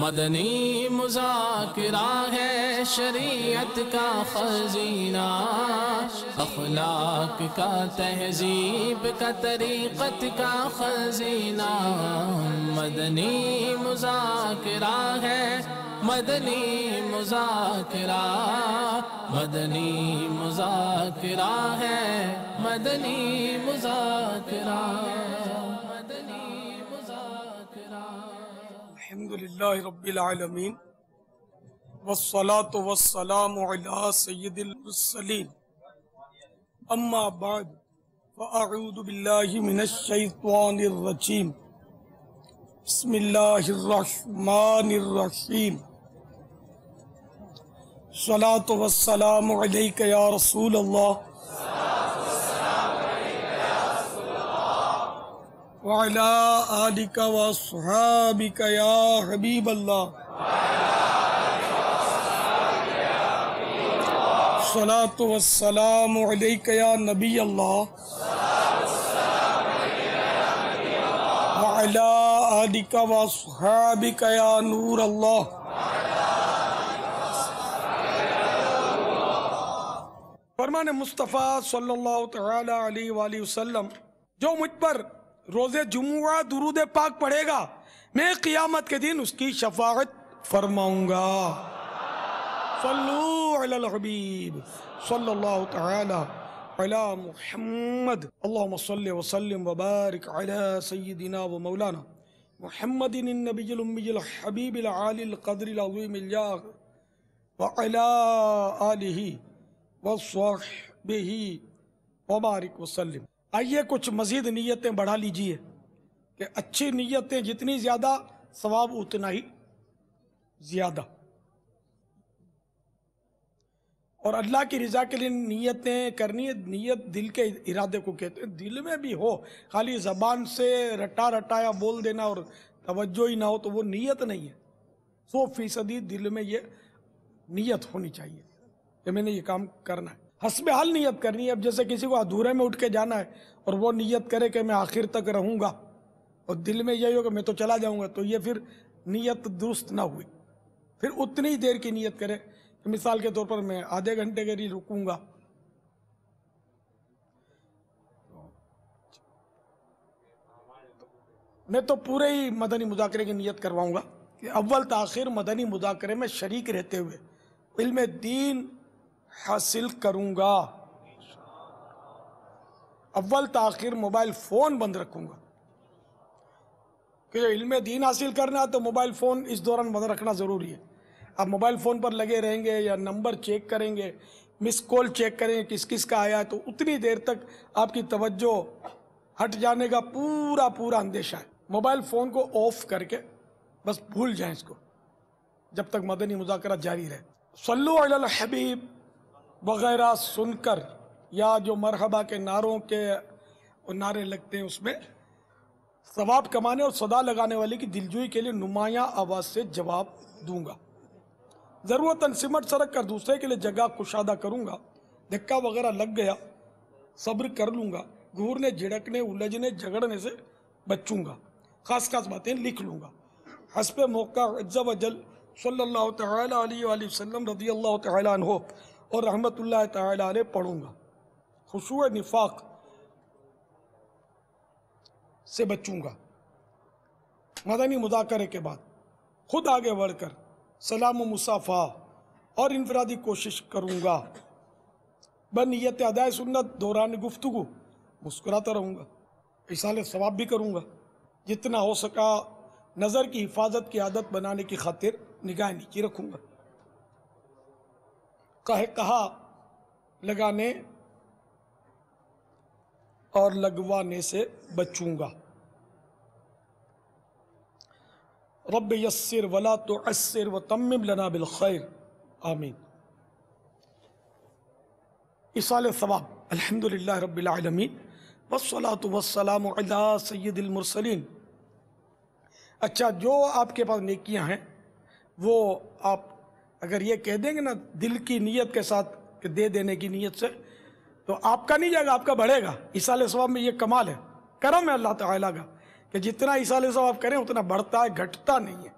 مدنی مذاکرہ ہے شریعت کا خزینہ، اخلاق کا تہذیب کا طریقت کا خزینہ، مدنی مذاکرہ ہے، مدنی مذاکرہ، مدنی مذاکرہ ہے، مدنی مذاکرہ، مدنی مذاکرہ۔ الحمدللہ رب العالمین والصلاة والسلام علی سید المرسلین، اما بعد فاعوذ باللہ من الشیطان الرجیم، بسم اللہ الرحمن الرحیم، الصلاة والسلام علیک یا رسول اللہ وعلى آلك وأصحابك يا حبيب الله، الصلاة والسلام عليك يا نبي الله وعلى آلك وأصحابك يا نور الله۔ فرمان مصطفیٰ صلی اللہ تعالی علیہ وآلہ وسلم، جو مجھ پر روز جمعہ درود پاک پڑھے گا میں قیامت کے دن اس کی شفاعت فرماؤں گا۔ صلو علی الحبیب صلی اللہ تعالی علی محمد، اللہم صلی وسلم وبارک علی سیدنا و مولانا محمد النبی الامی الحبیب العالی القدر العظیم الجاہ وعلی آلہ وصحبہ وبارک وسلم۔ آئیے کچھ مزید نیتیں بڑھا لیجئے کہ اچھی نیتیں جتنی زیادہ ثواب اتنا ہی زیادہ، اور اللہ کی رضا کے لیے نیتیں کرنی ہے۔ نیت دل کے ارادے کو کہتے ہیں، دل میں بھی ہو، خالی زبان سے رٹا رٹایا بول دینا اور توجہ ہی نہ ہو تو وہ نیت نہیں ہے۔ 100% دل میں یہ نیت ہونی چاہیے کہ میں نے یہ کام کرنا ہے، حسب حال نیت کرنی ہے۔ اب جیسے کسی کو ادھورے میں اٹھ کے جانا ہے اور وہ نیت کرے کہ میں آخر تک رہوں گا اور دل میں یہی ہو کہ میں تو چلا جاؤں گا، تو یہ پھر نیت درست نہ ہوئی۔ پھر اتنی دیر کی نیت کرے کہ مثال کے طور پر میں آدھے گھنٹے کے لیے رکوں گا، میں تو پورے ہی مدنی مذاکرے کی نیت کرواؤں گا کہ اول تاخیر مدنی مذاکرے میں شریک رہتے ہوئے علم دین حاصل کروں گا۔ اول تاخیر موبائل فون بند رکھوں گا، کہ علم دین حاصل کرنا ہے تو موبائل فون اس دوران بند رکھنا ضروری ہے۔ آپ موبائل فون پر لگے رہیں گے یا نمبر چیک کریں گے، مس کال چیک کریں گے کس کس کا آیا ہے، تو اتنی دیر تک آپ کی توجہ ہٹ جانے کا پورا اندیشہ ہے۔ موبائل فون کو آف کر کے بس بھول جائیں اس کو جب تک مدنی مذاکرہ جاری رہے۔ صلو علی الحبیب وغیرہ سن کر یا جو مرحبا کے نعروں کے نعرے لگتے ہیں اس میں ثواب کمانے اور صدا لگانے والے کی دلجوئی کے لیے نمایاں آواز سے جواب دوں گا۔ ضرورتاً سمٹ سرک کر دوسرے کے لیے جگہ کشادہ کروں گا۔ دھکا وغیرہ لگ گیا صبر کر لوں گا۔ گھورنے جھڑکنے الجھنے جھگڑنے سے بچوں گا۔ خاص باتیں لکھ لوں گا۔ حسب موقع عز و جل صلی اللہ تعالی علیہ وآلہ وسلم رضی اللہ تعالی عنہ اور رحمت اللہ تعالی علیہ پڑھوں گا۔ خشوع نفاق سے بچوں گا۔ مدنی مذاکرے کے بعد خود آگے بڑھ کر سلام و مصافحہ اور انفرادی کوشش کروں گا۔ بنیت ادائے سنت دوران گفتگو مسکراتا رہوں گا۔ ایصال ثواب بھی کروں گا۔ جتنا ہو سکا نظر کی حفاظت کی عادت بنانے کی خاطر نگاہ نیچی رکھوں گا۔ کہا لگانے اور لگوانے سے بچوں گا۔ رب یسر ولا تعسر وتمم لنا بالخیر، آمین۔ ایصال ثواب، الحمدللہ رب العالمین والصلاة والسلام علی سید المرسلین۔ اچھا، جو آپ کے پاس نیکیاں ہیں وہ آپ اگر یہ کہہ دیں گے نا دل کی نیت کے ساتھ کہ دے دینے کی نیت سے، تو آپ کا نہیں جائے گا، آپ کا بڑھے گا۔ ایصال ثواب میں یہ کمال ہے، کرم ہے اللہ تعالیٰ کا کہ جتنا ایصال ثواب کریں اتنا بڑھتا ہے، گھٹتا نہیں ہے۔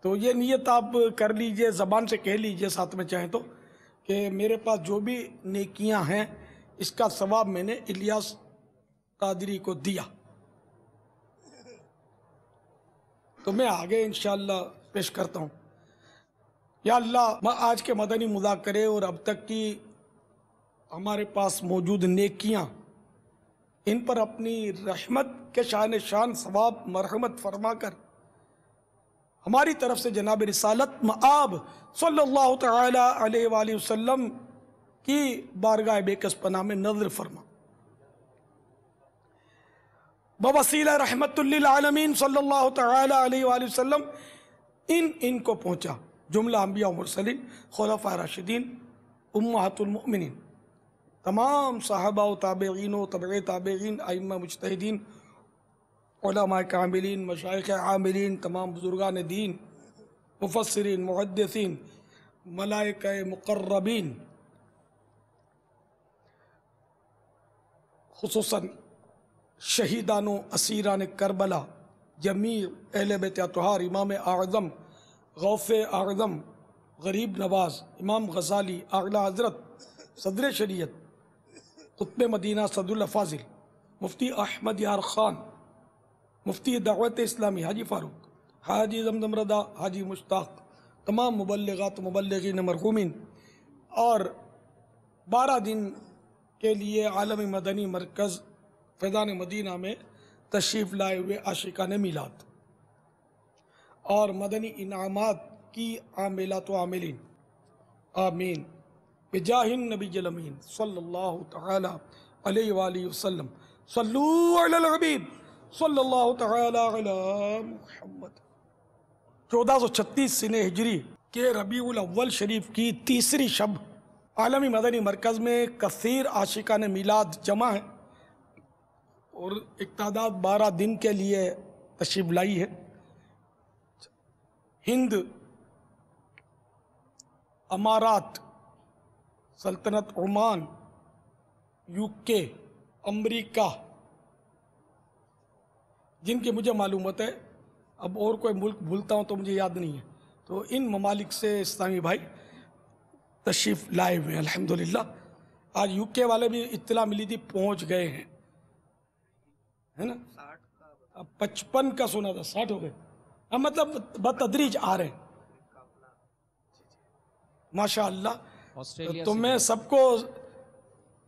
تو یہ نیت آپ کر لیجئے، زبان سے کہہ لیجئے ساتھ میں چاہیں تو، کہ میرے پاس جو بھی نیکیاں ہیں اس کا ثواب میں نے الیاس قادری کو دیا، تو میں آگے انشاءاللہ پیش کرتا ہوں۔ یا اللہ، میں آج کے مدنی مذاکرے اور اب تک کی ہمارے پاس موجود نیکیاں، ان پر اپنی رحمت کے شان شان ثواب مرحمت فرما کر ہماری طرف سے جناب رسالت مآب صلی اللہ تعالی علیہ وآلہ وسلم کی بارگاہ بے کس پناہ میں نظر فرما، بوسیلہ رحمت للعالمین صلی اللہ تعالی علیہ وآلہ وسلم ان کو پہنچا، جملہ انبیاء و مرسلین، خلفاء راشدین، امہات المؤمنین، تمام صحابہ و تابعین و تبع تابعین، ائمہ مجتہدین، علماء کاملین، مشائخ عاملین، تمام بزرگان دین، مفسرین، محدثین، ملائکہ مقربین، خصوصاً شہیدان و اسیران کربلا، جمیع اہل بیت اطہار، امام اعظم، غوث اعظم، غریب نواز، امام غزالی، اعلیٰ حضرت صدر شریعت، قطب مدینہ صدر الافاضل، مفتی احمد یار خان، مفتی دعوت اسلامی حاجی فاروق، حاجی زمزم رضا، حاجی مشتاق، تمام مبلغات و مبلغین مرحومین، اور 12 دن کے لیے عالمی مدنی مرکز فیضان مدینہ میں تشریف لائے ہوئے عاشقان میلاد اور مدنی انعامات کی عاملات و عاملین، آمین بجاہ النبی الامین صلی اللہ تعالی علیہ وآلہ وسلم، صلو علی الحبیب صلی اللہ تعالی علی محمد۔ 1436 سنہ ہجری کے ربیع الاول شریف کی تیسری شب عالمی مدنی مرکز میں کثیر عاشقان میلاد جمع ہیں اور ایک تعداد 12 دن کے لیے تشریف لائی ہے۔ ہند، امارات، سلطنت عمان، UK، امریکہ، جن کی مجھے معلومات ہے، اب اور کوئی ملک بھولتا ہوں تو مجھے یاد نہیں ہے، تو ان ممالک سے اسلامی بھائی تشریف لائے ہوئے ہیں الحمدللہ۔ آج UK والے بھی اطلاع ملی تھی پہنچ گئے ہیں، ہے نا؟ 55 کا سنا تھا، 60 ہو گئے، اب مطلب بتدریج آ رہے ہیں ماشاءاللہ۔ تو میں سب کو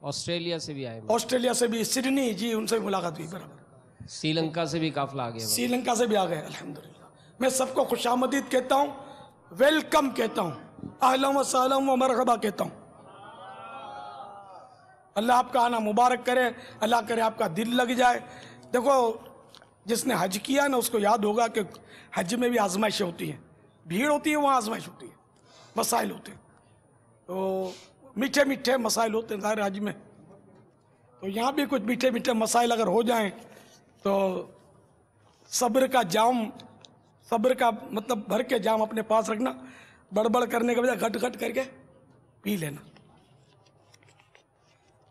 آسٹریلیا سے بھی آئے، آسٹریلیا سے بھی، سڈنی، جی ان سے بھی ملاقات ہوئی، برابر، سری لنکا سے بھی قافلہ آ گیا، سری لنکا سے بھی آ گئے الحمدللہ۔ میں سب کو خوش آمدید کہتا ہوں، ویلکم کہتا ہوں، اہلا و سہلا و مرحبا کہتا ہوں۔ اللہ آپ کا آنا مبارک کرے، اللہ کرے آپ کا دل لگ جائے۔ دیکھو، جس نے حج کیا نا اس کو یاد ہوگا کہ حج میں بھی آزمائشیں ہوتی ہیں، بھیڑ ہوتی ہے، وہاں آزمائش ہوتی ہے، مسائل ہوتے ہیں، تو میٹھے میٹھے مسائل ہوتے ہیں ظاہر حج میں، تو یہاں بھی کچھ میٹھے میٹھے مسائل اگر ہو جائیں تو صبر کا جام، صبر کا مطلب بھر کے جام اپنے پاس رکھنا، بڑبڑ کرنے کے بجائے گھٹ گھٹ کر کے پی لینا،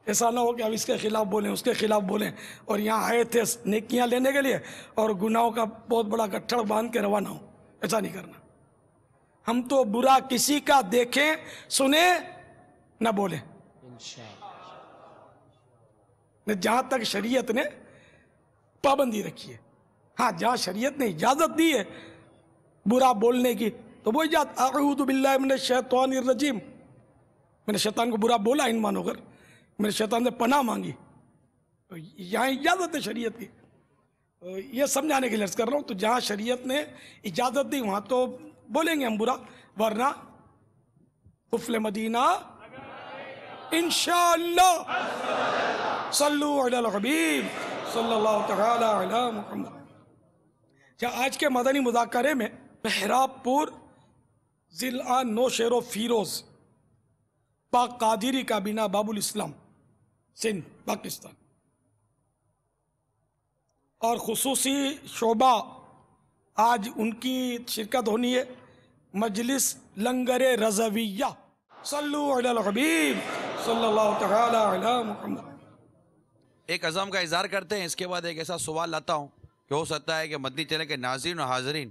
ایسا نہ ہو کہ اب اس کے خلاف بولیں، اس کے خلاف بولیں، اور یہاں آئے تھے نیکیاں لینے کے لیے اور گناہوں کا بہت بڑا گٹھڑ باندھ کے روانہ ہو، ایسا نہیں کرنا۔ ہم تو برا کسی کا دیکھیں سنیں نہ بولیں، جہاں تک شریعت نے پابندی رکھی ہے۔ ہاں، جہاں شریعت نے اجازت دی ہے برا بولنے کی تو وہ اجازت، اعوذ باللہ من الشیطان الرجیم، میں نے شیطان کو برا بولا ان مانو کر، میں نے شیطان سے پناہ مانگی، تو یہاں اجازت ہے شریعت کی، یہ سمجھانے کے لیے عرض کر رہا ہوں۔ تو جہاں شریعت نے اجازت دی وہاں تو بولیں گے ہم برا، ورنہ قفل مدینہ انشاءاللہ۔ صلو علی الحبیب صلی اللہ تعالی علی محمد۔ آج کے مدنی مذاکرے میں محراب پور ضلع نوشہر و فیروز، پاک قادری کابینہ باب الاسلام، سندھ، پاکستان، اور خصوصی شعبہ آج ان کی شرکت ہونی ہے، مجلس لنگر رضویہ۔ صلو علی الحبیب صلی اللہ تعالی علی محمد۔ ایک عزم کا اظہار کرتے ہیں، اس کے بعد ایک ایسا سوال لاتا ہوں کہ ہو سکتا ہے کہ مدنی چینل کے ناظرین و حاضرین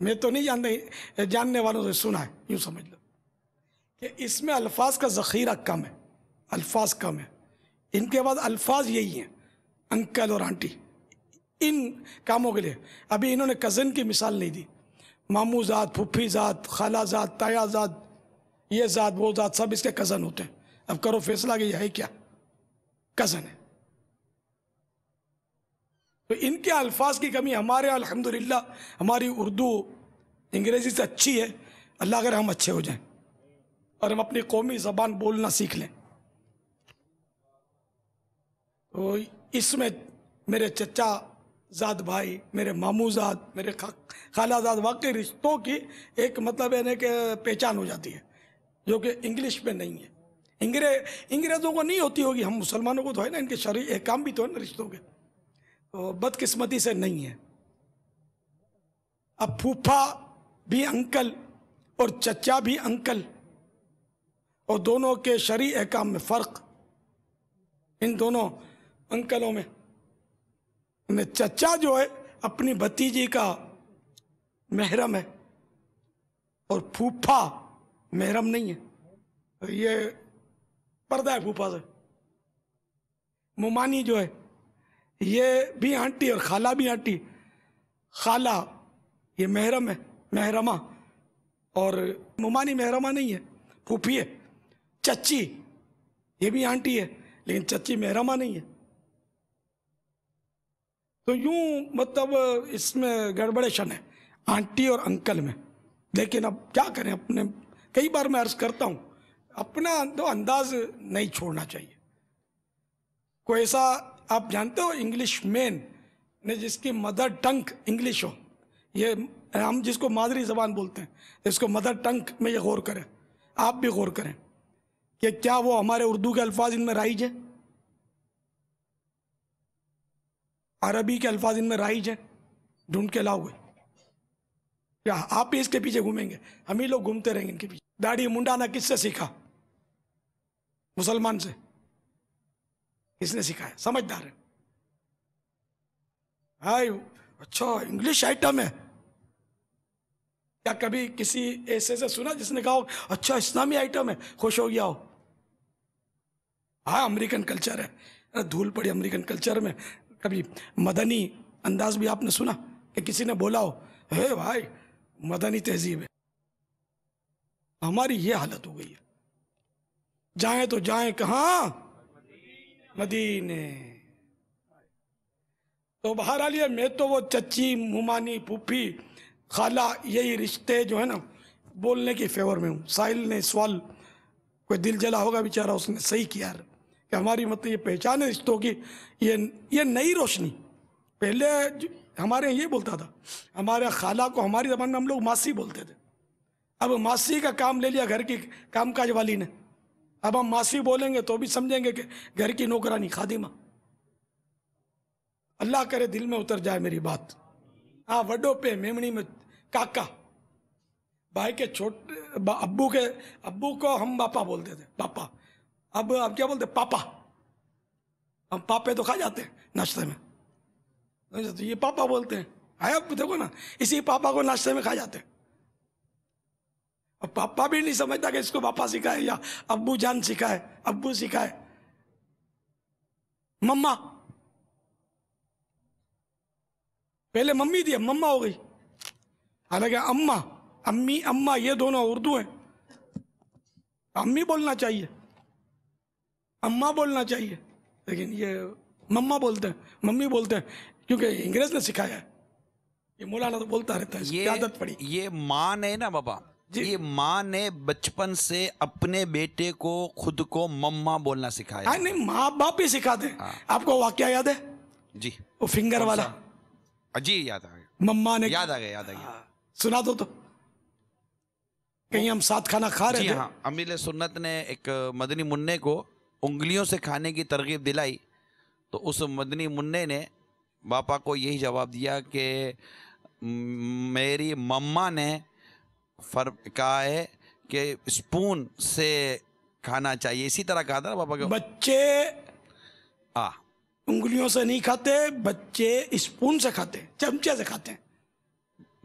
میں تو نہیں جاننے والوں سے سنا ہے، یوں سمجھ لو کہ اس میں الفاظ کا ذخیرہ کم ہے، الفاظ کم ہے. ان کے بعد الفاظ یہی ہیں انکل اور آنٹی ان کاموں کے لیے. ابھی انہوں نے کزن کی مثال نہیں دی. ماموں ذات، پھپھی ذات، خالہ ذات، تایا ذات، یہ ذات وہ ذات سب اس کے کزن ہوتے ہیں. اب کرو فیصلہ کہ یہ ہے کیا؟ کزن ہے. تو ان کے الفاظ کی کمی ہمارے الحمدللہ ہماری اردو انگریزی سے اچھی ہے. اللہ اگر ہم اچھے ہو جائیں اور ہم اپنی قومی زبان بولنا سیکھ لیں. تو اس میں میرے چچا ذات بھائی، میرے ماموں ذات، میرے خالہ ذات، واقعی رشتوں کی ایک مطلب ہے کہ پہچان ہو جاتی ہے جو کہ انگلش میں نہیں ہے. انگریزوں کو نہیں ہوتی ہوگی، ہم مسلمانوں کو تو ہے نا، ان کے شرعی احکام بھی تو ہے نا رشتوں کے. تو بدقسمتی سے نہیں ہے. اب پھوپھا بھی انکل اور چچا بھی انکل، اور دونوں کے شرعی احکام میں فرق. ان دونوں انکلوں میں چچا جو ہے اپنی بھتیجی کا محرم ہے اور پھوپھا محرم نہیں ہے، یہ پردہ ہے پھوپھا سے. ممانی جو ہے یہ بھی آنٹی اور خالہ بھی آنٹی. خالہ یہ محرم ہے، محرمہ، اور ممانی محرمہ نہیں ہے، پھوپھی ہے. چچی یہ بھی آنٹی ہے لیکن چچی محرمہ نہیں ہے. تو یوں مطلب اس میں گڑبڑیشن ہے آنٹی اور انکل میں. لیکن اب کیا کریں، اپنے کئی بار میں عرض کرتا ہوں اپنا انداز نہیں چھوڑنا چاہیے. کوئی ایسا آپ جانتے ہو انگلش مین نے جس کی مدر ٹنگ انگلش ہو، یہ ہم جس کو مادری زبان بولتے ہیں اس کو مدر ٹنگ میں یہ غور کریں، آپ بھی غور کریں کہ کیا وہ ہمارے اردو کے الفاظ ان میں رائج ہیں، عربی کے الفاظ ان میں رائج ہیں، ڈھونڈ کے لاؤ گے کیا آپ ہی اس کے پیچھے گھومیں گے؟ ہم ہی لوگ گھومتے رہیں گے ان کے پیچھے. داڑھی منڈانا کس سے سیکھا؟ مسلمان سے. کس نے سکھایا؟ سمجھدار ہے. ہائے اچھا انگلش آئٹم ہے. کیا کبھی کسی ایسے سے سنا جس نے کہا اچھا اسلامی آئٹم ہے، خوش ہو گیا ہو؟ ہاں امریکن کلچر ہے، دھول پڑی امریکن کلچر میں. کبھی مدنی انداز بھی آپ نے سنا کہ کسی نے بولا ہو ہے بھائی مدنی تہذیب ہے؟ ہماری یہ حالت ہو گئی ہے. جائیں تو جائیں کہاں؟ مدینے. تو بہرحال یہ میں تو وہ چچی، ممانی، پھوپھی، خالہ یہی رشتے جو ہے نا بولنے کی فیور میں ہوں. سائل نے سوال کوئی دل جلا ہوگا بیچارہ، اس نے صحیح کیا کہ ہماری مطلب یہ پہچان ہے رشتوں کی، یہ نئی روشنی. پہلے ہمارے یہ بولتا تھا، ہمارے خالہ کو ہماری زبان میں ہم لوگ ماسی بولتے تھے. اب ماسی کا کام لے لیا گھر کی کام کاج والی نے. اب ہم ماسی بولیں گے تو بھی سمجھیں گے کہ گھر کی نوکرانی، خادمہ. اللہ کرے دل میں اتر جائے میری بات. ہاں وڈوں پہ میمنی میں کاکا، بھائی کے چھوٹے ابو کو ہم باپا بولتے تھے، پاپا. اب آپ کیا بولتے؟ پاپا. ہم پاپے تو کھا جاتے ہیں ناشتے میں، یہ پاپا بولتے ہیں. اب دیکھو نا اسی پاپا کو ناشتے میں کھا جاتے ہیں. اب پاپا بھی نہیں سمجھتا کہ اس کو پاپا سکھائے یا ابو جان سکھائے، ابو سکھائے. مما، پہلے ممی تھی اب مما ہو گئی. حالانکہ اما، امی، اما یہ دونوں اردو ہیں. امی بولنا چاہیے، اما بولنا چاہیے، لیکن یہ مما بولتے ہیں، ممی بولتے ہیں کیونکہ انگریز نے سکھایا ہے. یہ مولانا تو بولتا رہتا ہے، اس کی عادت پڑی. یہ ماں نے نا بابا، یہ ماں نے بچپن سے اپنے بیٹے کو خود کو مما بولنا سکھایا. نہیں ماں باپ ہی سکھاتے. آپ کو واقعہ یاد ہے؟ جی وہ فنگر والا. جی یاد آ گیا، مما نے یاد آ گیا. سنا تو کہیں ہم ساتھ کھانا کھا رہے جی تھے. ہاں، امیر سنت نے ایک مدنی منع کو انگلیوں سے کھانے کی ترغیب دلائی تو اس مدنی منع نے باپا کو یہی جواب دیا کہ میری مما نے کہا ہے کہ اسپون سے کھانا چاہیے. اسی طرح کہا تھا نا پاپا کو. بچے انگلیوں سے نہیں کھاتے، بچے اسپون سے کھاتے ہیں، چمچے سے کھاتے ہیں.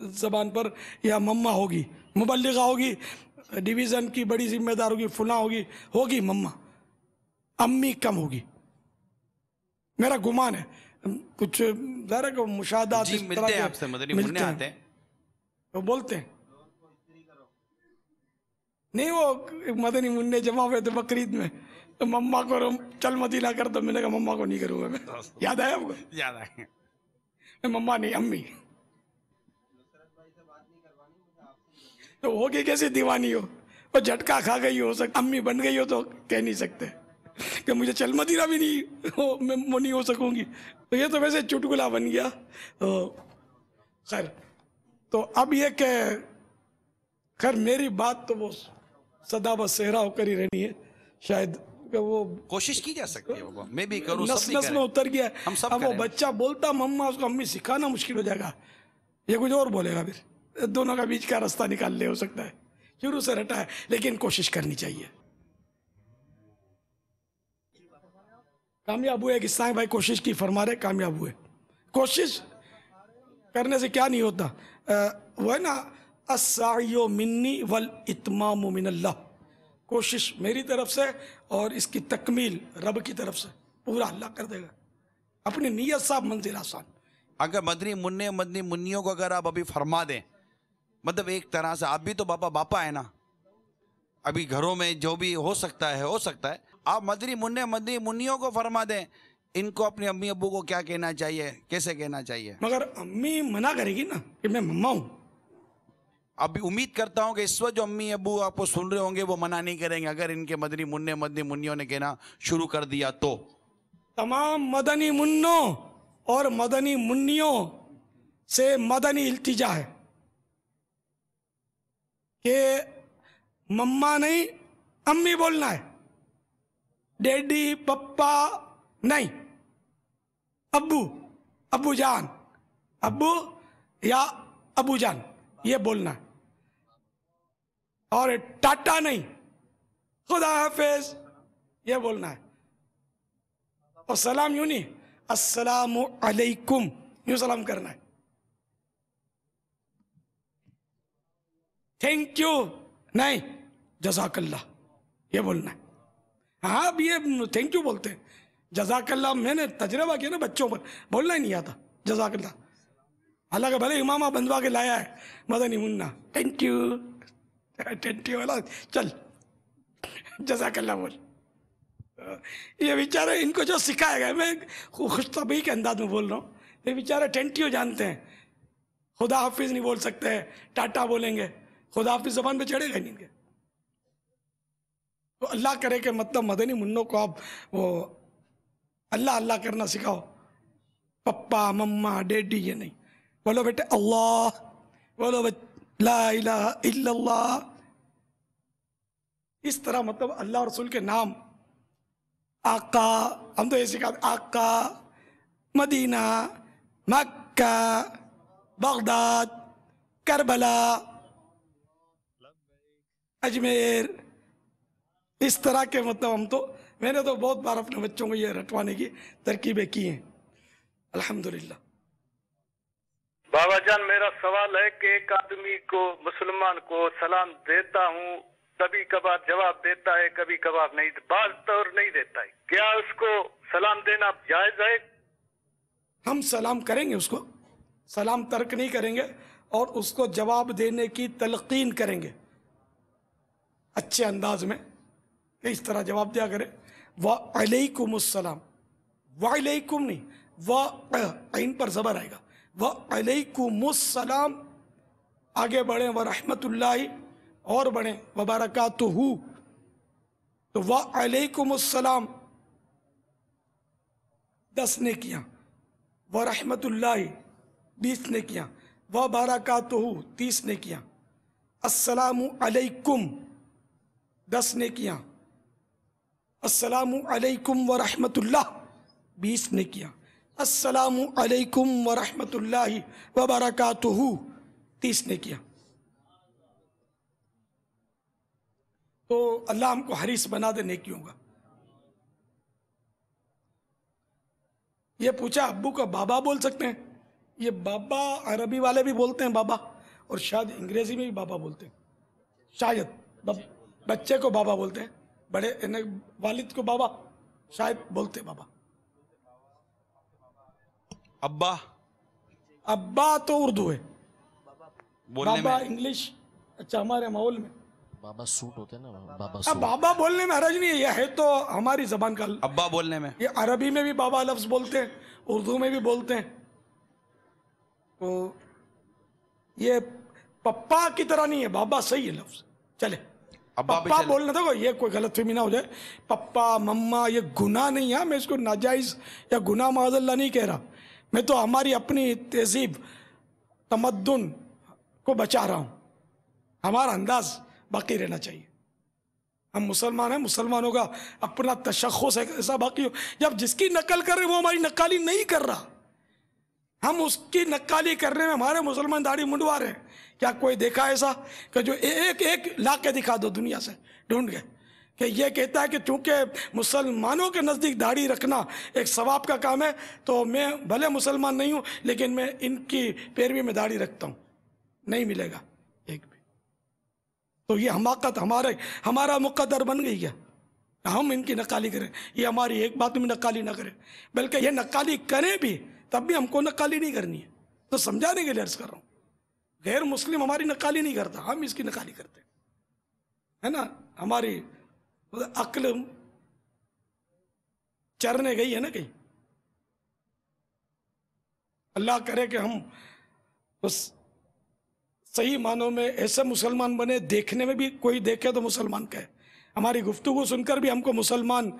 زبان پر یا مما ہوگی، مبلغہ ہوگی، ڈویژن کی بڑی ذمہ دار ہوگی، فلاں ہوگی مما، امی کم ہوگی، میرا گمان ہے. کچھ ظاہر ہے کہ مشاہدات جی ملتے ہیں آپ سے مدنی منع آتے ہیں وہ بولتے ہیں نہیں، وہ مدنی منع جمع ہوئے تھے بقرعید میں، تو مما کو چل مدینہ کر، تو میں نے کہا مما کو نہیں کروں گا میں. یاد آیا آپ کو؟ یاد آئے. مما نہیں، امی. تو ہوگی کیسے دیوانی ہو، وہ جھٹکا کھا گئی ہو، امی بن گئی ہو تو کہہ نہیں سکتے کہ مجھے چل مدینہ بھی نہیں میں نہیں ہو سکوں گی. تو یہ تو ویسے چٹکلا بن گیا. خیر، تو اب یہ کہ خیر میری بات تو وہ سدا بس صحرا ہو کر ہی رہنی ہے، شاید کہ وہ کوشش کی جا سکتی ہے بابا، میں بھی کروں، نس سب بھی نس میں کریں. اتر گیا. ہم سب اب وہ کریں. بچہ بولتا مما، اس کو امی سکھانا مشکل ہو جائے گا، یہ کچھ اور بولے گا، پھر دونوں کا بیچ کا راستہ نکال لے. ہو سکتا ہے شروع سے رٹا ہے، لیکن کوشش کرنی چاہیے. کامیاب ہوئے کہ سائیں بھائی کوشش کی فرما رہے، کامیاب ہوئے. کوشش کرنے سے کیا نہیں ہوتا، وہ ہے نا السعی منی والاتمام من اللہ، کوشش میری طرف سے اور اس کی تکمیل رب کی طرف سے، پورا اللہ کر دے گا. اپنی نیت صاحب منزل آسان. اگر مدنی منع مدنی منیوں کو اگر آپ ابھی فرما دیں، مطلب ایک طرح سے آپ بھی تو باپا ہے نا، ابھی گھروں میں جو بھی ہو سکتا ہے آپ مدنی منع مدنی منیوں کو فرما دیں، ان کو اپنے امی ابو کو کیا کہنا چاہیے، کیسے کہنا چاہیے. مگر امی منع کرے گی نا کہ میں مما ہوں. اب امید کرتا ہوں کہ اس وقت جو امی ابو آپ کو سن رہے ہوں گے وہ منع نہیں کریں گے اگر ان کے مدنی منع مدنی منیوں نے کہنا شروع کر دیا تو. تمام مدنی منوں اور مدنی منیوں سے مدنی التجا ہے کہ مما نہیں امی بولنا ہے، ڈیڈی پپا نہیں، ابو جان، ابو یا ابو جان یہ بولنا ہے. اور ٹاٹا نہیں، خدا حافظ یہ بولنا ہے. اور سلام یوں نہیں، السلام علیکم یوں سلام کرنا ہے. تھینک یو نہیں، جزاک اللہ یہ بولنا ہے. ہاں اب یہ تھینک یو بولتے ہیں، جزاک اللہ میں نے تجربہ کیا نا بچوں پر، بولنا ہی نہیں آتا جزاک اللہ. حالانکہ بھلے امامہ بندوا کے لایا ہے مدنی منا، تھینک یو والا چل جزاک اللہ بول. یہ بیچارے ان کو جو سکھایا گیا، میں خوش طبعی کے انداز میں بول رہا ہوں، یہ بیچارے ٹینٹیو جانتے ہیں، خدا حافظ نہیں بول سکتے، ٹاٹا بولیں گے، خدا حافظ زبان پہ چڑھے گا نہیں ان کے. تو اللہ کرے کہ مطلب مدنی منوں کو آپ وہ اللہ کرنا سکھاؤ، پپا مما ڈیڈی یہ نہیں. بولو بیٹے اللہ، بولو لا الہ الا اللہ، اس طرح مطلب اللہ رسول کے نام، آقا، ہم تو یہ سکھاتے آقا، مدینہ، مکہ، بغداد، کربلا، اجمیر، اس طرح کے مطلب میں نے تو بہت بار اپنے بچوں کو یہ رٹوانے کی ترکیبیں کی ہیں الحمدللہ. بابا جان میرا سوال ہے کہ ایک آدمی کو مسلمان کو سلام دیتا ہوں، کبھی کبھار جواب دیتا ہے، کبھی کبھار نہیں، بعض طور نہیں دیتا ہے، کیا اس کو سلام دینا جائز ہے؟ ہم سلام کریں گے، اس کو سلام ترک نہیں کریں گے، اور اس کو جواب دینے کی تلقین کریں گے اچھے انداز میں کہ اس طرح جواب دیا کرے. وعلیکم السلام، وعلیکم نہیں، عین پر زبر آئے گا، وعلیکم السلام. آگے بڑھیں ورحمت اللہ، اور بڑھیں وبرکاتہ. تو وعلیکم السلام 10 نے کیا، ورحمت اللہ 20 نے کیا، وبرکاتہ 30 نے کیا. السلام علیکم 10 نے کیا، السلام علیکم ورحمت اللہ 20 نے کیا، السلام علیکم ورحمت اللہ وبرکاتہ 30 نے کیا. تو اللہ ہم کو حریص بنا دے نیکیوں کا. یہ پوچھا ابو کو بابا بول سکتے ہیں؟ یہ بابا عربی والے بھی بولتے ہیں بابا، اور شاید انگریزی میں بھی بابا بولتے ہیں، شاید بچے کو بابا بولتے ہیں، بڑے والد کو بابا شاید بولتے بابا. ابا ابا تو اردو ہے، بولنے بابا میں انگلش. اچھا ہمارے ماحول میں بابا سوٹ ہوتے ہیں نا، بابا اب سوٹ. بابا بولنے میں حرج نہیں ہے، یہ ہے تو ہماری زبان کا. ابا بولنے میں یہ عربی میں بھی بابا لفظ بولتے ہیں، اردو میں بھی بولتے ہیں. تو یہ پپا کی طرح نہیں ہے، بابا صحیح ہے لفظ. چلے ابا بھی پپا چلے. بولنا تھا، یہ کوئی غلط فہمی نہ ہو جائے. پپا مما یہ گناہ نہیں ہے، میں اس کو ناجائز یا گناہ معاذ اللہ نہیں کہہ رہا. میں تو ہماری اپنی تہذیب تمدن کو بچا رہا ہوں. ہمارا انداز باقی رہنا چاہیے. ہم مسلمان ہیں، مسلمانوں کا اپنا تشخص ایسا باقی ہو. جب جس کی نقل کر رہے ہیں وہ ہماری نقالی نہیں کر رہا، ہم اس کی نقالی کرنے میں ہمارے مسلمان داڑھی منڈوا رہے ہیں. کیا کوئی دیکھا ایسا کہ جو ایک لا کے دکھا دو دنیا سے ڈھونڈ کے کہ یہ کہتا ہے کہ چونکہ مسلمانوں کے نزدیک داڑھی رکھنا ایک ثواب کا کام ہے تو میں بھلے مسلمان نہیں ہوں لیکن میں ان کی پیروی میں داڑھی رکھتا ہوں؟ نہیں ملے گا ایک بھی. تو یہ حماقت ہمارا مقدر بن گئی ہے. ہم ان کی نقالی کریں، یہ ہماری ایک بات میں نقالی نہ کریں، بلکہ یہ نقالی کریں بھی تب بھی ہم کو نقالی نہیں کرنی ہے. تو سمجھانے کے لیے عرض کر رہا ہوں، غیر مسلم ہماری نقالی نہیں کرتا، ہم اس کی نقالی کرتے ہے نا. ہماری عقل چرنے گئی ہے نا کہیں. اللہ کرے کہ ہم اس صحیح معنوں میں ایسے مسلمان بنے، دیکھنے میں بھی کوئی دیکھے تو مسلمان کہے، ہماری گفتگو سن کر بھی ہم کو مسلمان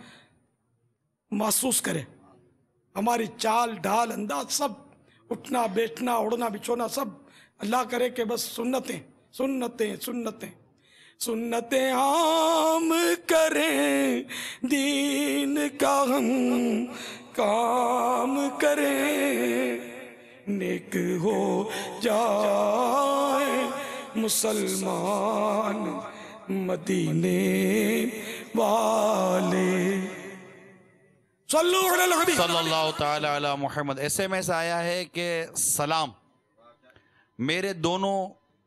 محسوس کرے. ہماری چال ڈھال انداز سب، اٹھنا بیٹھنا اڑنا بچھونا سب، اللہ کرے کہ بس سنتیں سنتیں سنتیں سنتیں عام کریں، دین کا ہم کام کریں، نیک ہو جائے مسلمان مدینے والے. صلو علی الحبیب صلی اللہ تعالی علی محمد. ایس ایم ایس آیا ہے کہ سلام میرے دونوں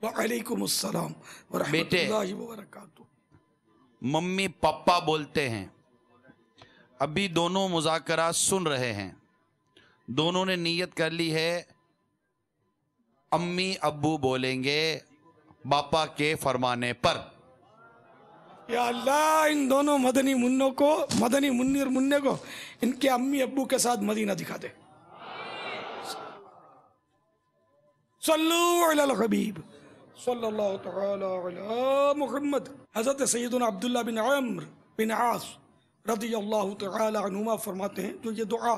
وعلیکم السلام ورحمۃ بیٹے اللہ وبرکاتہ ممی پپا بولتے ہیں. ابھی دونوں مذاکرات سن رہے ہیں، دونوں نے نیت کر لی ہے امی ابو بولیں گے باپا کے فرمانے پر. یا اللہ ان دونوں مدنی منوں کو، مدنی منی اور منع کو ان کے امی ابو کے ساتھ مدینہ دکھا دے. صلو علی الحبیب صلی اللہ تعالی علی محمد. حضرت سیدنا عبداللہ بن عمرو بن عاص رضی اللہ تعالی عنہما فرماتے ہیں جو یہ دعا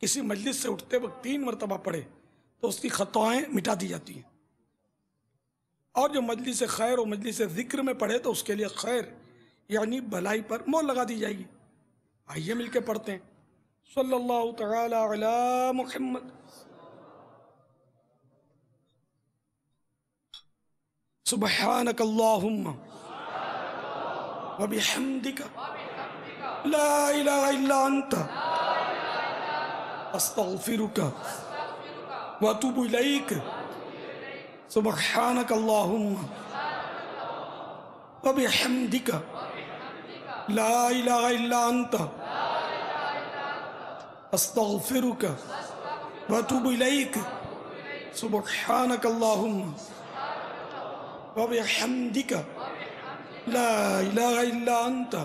کسی مجلس سے اٹھتے وقت 3 مرتبہ پڑھے تو اس کی خطائیں مٹا دی جاتی ہیں، اور جو مجلس خیر و مجلس ذکر میں پڑھے تو اس کے لیے خیر یعنی بھلائی پر مور لگا دی جائے گی. آئیے مل کے پڑھتے ہیں. صلی اللہ تعالی علی محمد. سبحانک اللہم وبحمدک لا الہ الا انت استغفرک واتوب الیک. سبحانک اللہم وبحمدک لا الہ الا انت استغفرک واتوب الیک. سبحانک اللہم وبحمدک لا الہ الا انت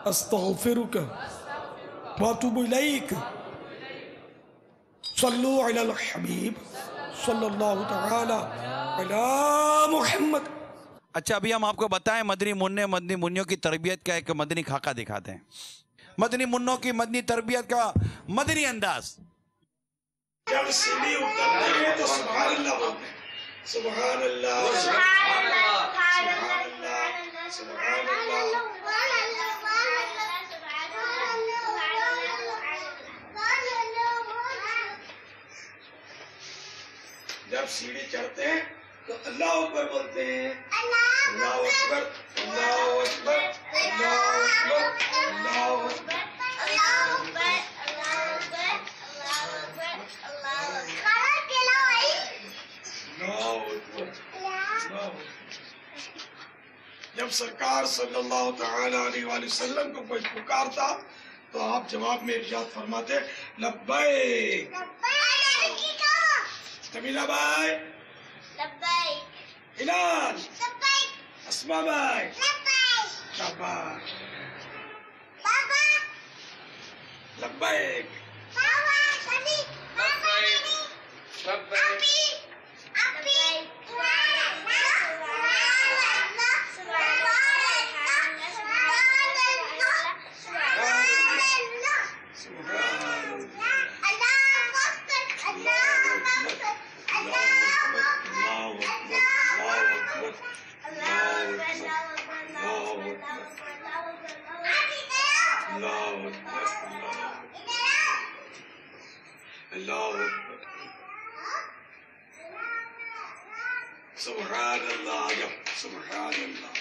استغفرک واتوب الیک. صلو علی الحبیب صلی اللہ تعالی علی محمد. اچھا ابھی ہم آپ کو بتائیں مدنی منع مدنی منوں کی تربیت کا ایک مدنی خاکہ دکھاتے ہیں. مدنی منوں کی مدنی تربیت کا مدنی انداز. جب سیڑھی اترتے ہیں تو سبحان اللہ بولتے ہیں. سبحان اللہ سبحان اللہ سبحان اللہ. جب سیڑھی چڑھتے ہیں تو اللہ اکبر بولتے ہیں. اللہ اکبر اللہ اکبر اللہ اکبر اللہ اکبر. جب سرکار صلی اللہ تعالی علیہ وآلہ وسلم کو کوئی پکارتا تو آپ جواب میں ارشاد فرماتے لبیک جمیلہ بھائی ہلال اسما بھائی شاباش لبیک سبحان اللہ سبحان اللہ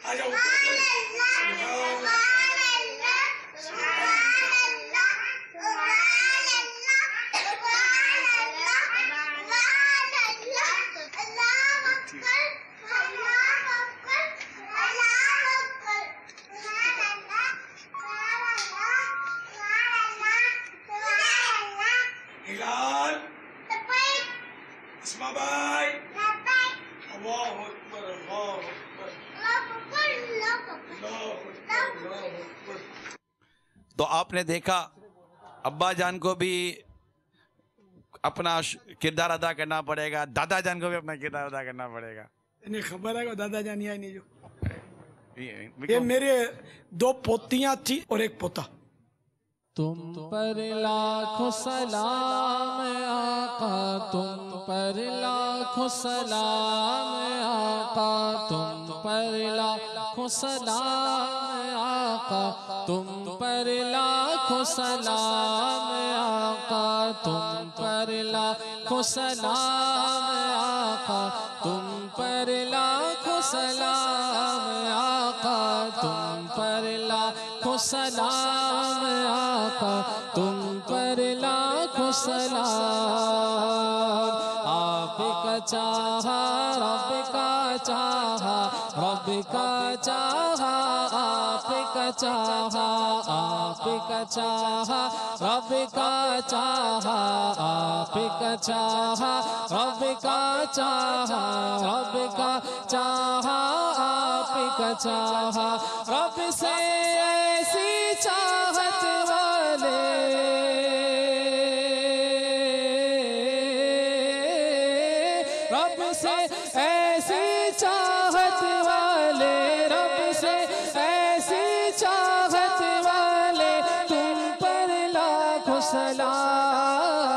آجاؤ ہلال اسما بھائی اللہ اکبر اللہ اکبر اللہ اکبر. تو آپ نے دیکھا ابا جان کو بھی اپنا کردار ادا کرنا پڑے گا, دادا جان کو بھی اپنا کردار ادا کرنا پڑے گا. انہیں خبر ہے کہ دادا جان یہ نہیں جو یہ میرے 2 پوتیاں تھی اور 1 پوتا. تم پر لاکھوں سلام آقا, تم پر لاکھوں سلام آقا, تم پر لاکھوں سلام آقا, تم پر لاکھوں سلام آقا, تم پر لاکھوں سلام آقا, تم پر لاکھوں سلام آقا, تم پر لاکھوں سلام آقا, تم پر لاکھوں سلام. آپ کا چاہا رب کا چاہا, رب کا چاہا آپ کا چاہا, آپ کا چاہا رب کا چاہا, آپ کا چاہا رب کا چاہا, رب کا چاہا آپ کا چاہا. رب سے ایسی چاہت والے رب سے ایسی چاہت والے, رب سے ایسی چاہت والے, تم پر لاکھوں سلام,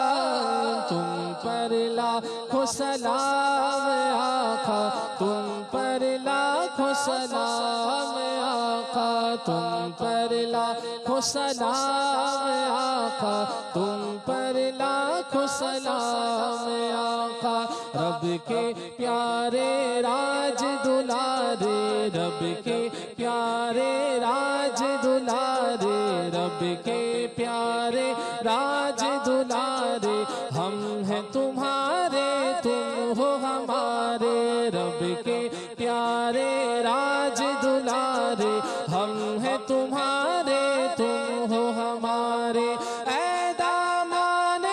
تم پر لاکھوں سلام آقا, تم پر لاکھوں سلام آقا, تم پر لاکھوں سلام آقا, تم پر لاکھوں سلام آقا. رب کے پیارے راج دلارے, رب کے پیارے راج دلارے, رب کے پیارے راج دلارے, ہم ہیں تمہارے تم ہو ہمارے. رب کے پیارے راج دلارے, ہم ہیں تمہارے تم ہو ہمارے. اے دامان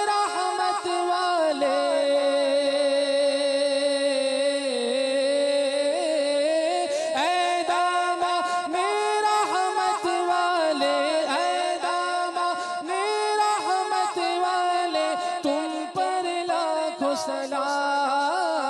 رحمت والے, اے دامان رحمت والے, اے دامان رحمت والے, تم پر لاکھوں سلام,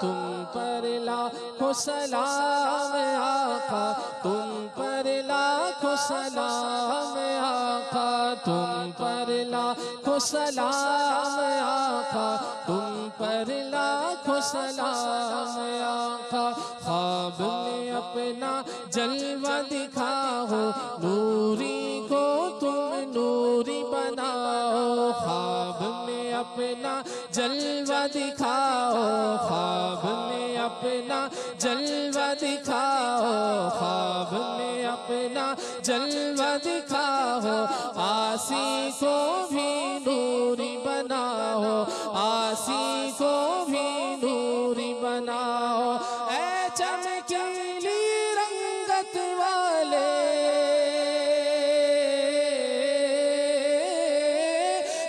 تم پر لاکھوں سلام آقا, تم پر لاکھوں سلام آقا, تم پر لاکھوں سلام آقا, تم پر لاکھوں سلام آقا. خواب میں اپنا جلوہ دکھاؤ, نوری کو تم نوری بناؤ. خواب میں اپنا جلوہ دکھاؤ, خواب میں اپنا جلوہ دکھاؤ, خواب میں اپنا جلوہ دکھاؤ. آسی کو بھی نوری بناؤ, آسی کو بھی نوری بناؤ. اے چمکیلی رنگت والے،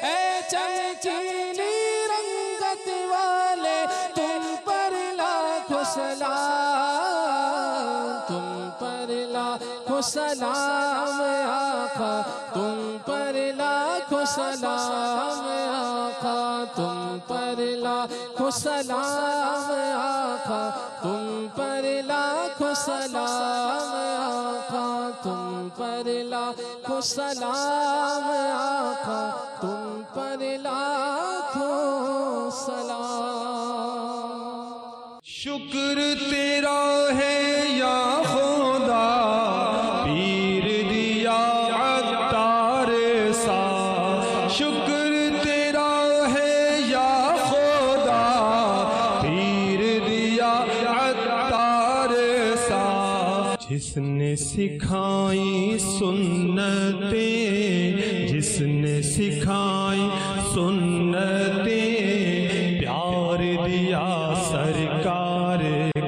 اے چمکیلی رنگت والے، تم پر لاکھوں سلام، تم پر لاکھوں سلام آقا، تم پر لاکھوں سلام آقا، تم پر لاکھوں سلام آقا، تم پر لاکھوں سلام آقا، تم پر لاکھوں سلام آقا، تم پر لاکھوں سلام۔ شکر تیرا ہے یا خدا، پیر دیا عطار سا، شکر تیرا ہے یا خدا، پیر دیا عطار سا، جس نے سکھائی سنتیں، جس نے سکھائی سنتیں، پیار دیا سرکار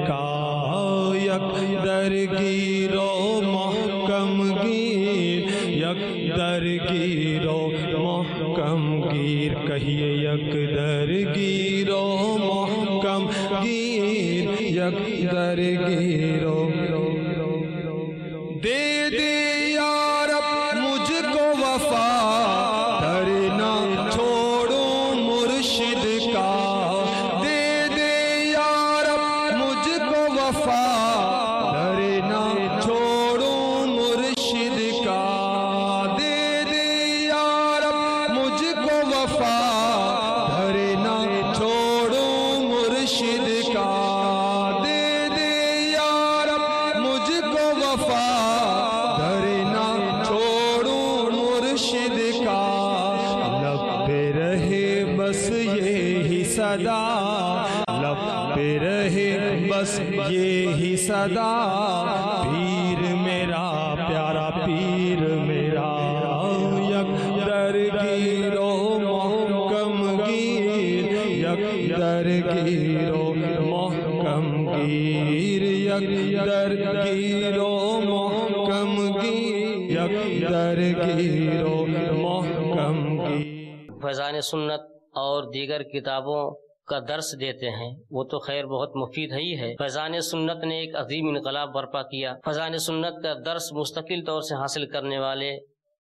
کا، یک درگیرو محکم گیر، یک درگیرو محکم گیر، کہیے یک درگیرو محکم گیر، یک درگیرو، دے دے یا رب مجھ کو وفا، ڈرنا چھوڑوں مرشد کا، دے دے یا رب مجھ کو وفا، ڈرنا چھوڑوں مرشد کا، دے دے یا رب مجھ کو وفا، ڈرنا چھوڑوں مرشد کا، دے دے یا رب مجھ کو وفا، ڈرنا چھوڑوں مرشد کا، لب پہ رہے بس یہی صدا، لب پہ رہے بس یہی صدا، پیر میرا پیارا پیر میرا، یک درگیرو محکم گیر، یک درگیرو محکم گیر، یک درگیرو محکم گیر، یک درگیرو محکم گیر۔ فیضان سنت اور دیگر کتابوں کا درس دیتے ہیں، وہ تو خیر بہت مفید ہی ہے۔ فیضان سنت نے ایک عظیم انقلاب برپا کیا۔ فیضان سنت کا درس مستقل طور سے حاصل کرنے والے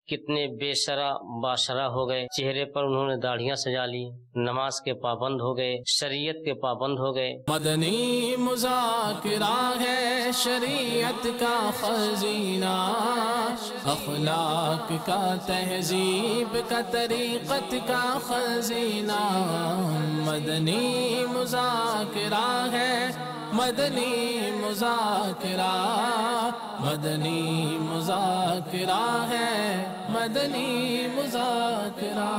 کتنے بے شرع باشرع ہو گئے، چہرے پر انہوں نے داڑھیاں سجا لی، نماز کے پابند ہو گئے، شریعت کے پابند ہو گئے۔ مدنی مذاکرہ ہے شریعت کا خزینہ، اخلاق کا تہذیب کا طریقت کا خزینہ، مدنی مذاکرہ ہے، مدنی مذاکرہ، مدنی مذاکرہ ہے، مدنی مذاکرہ۔